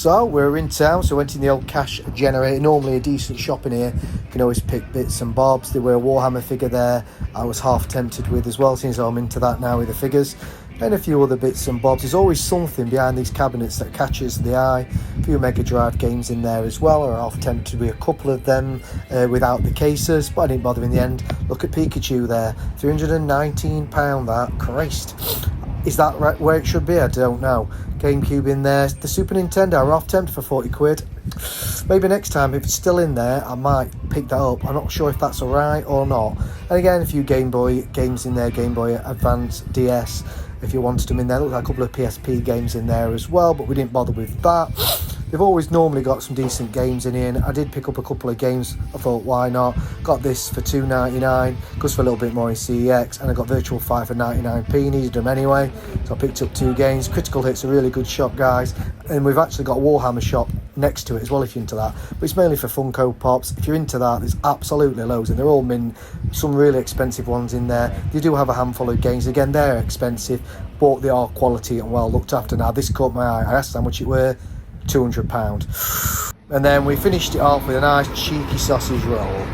So we're in town, so went in the old cash generator. Normally a decent shop in here. You can always pick bits and bobs. There were a Warhammer figure there I was half tempted with as well, since I'm into that now with the figures. And a few other bits and bobs. There's always something behind these cabinets that catches the eye. A few Mega Drive games in there as well. Or half tempted with a couple of them without the cases, but I didn't bother in the end. Look at Pikachu there, £319 that. Christ. Is that right where it should be? I don't know. GameCube in there. The Super Nintendo are off tempted for 40 quid. Maybe next time, if it's still in there, I might pick that up. I'm not sure if that's alright or not. And again, a few Game Boy games in there. Game Boy Advance, DS, if you wanted them in there. Look like a couple of PSP games in there as well, but we didn't bother with that. They've always normally got some decent games in here, and I did pick up a couple of games. I thought, why not? Got this for $2.99, goes for a little bit more in CEX, and I got Virtual Fight for 99p, needed them anyway, so I picked up 2 games. Critical Hit's a really good shop, guys, and we've actually got a Warhammer shop next to it as well if you're into that, but it's mainly for Funko Pops. If you're into that, there's absolutely loads, and they're all some really expensive ones in there. They do have a handful of games, again, they're expensive, but they are quality and well looked after. Now, this caught my eye. I asked how much it were. £200. And then we finished it off with a nice cheeky sausage roll.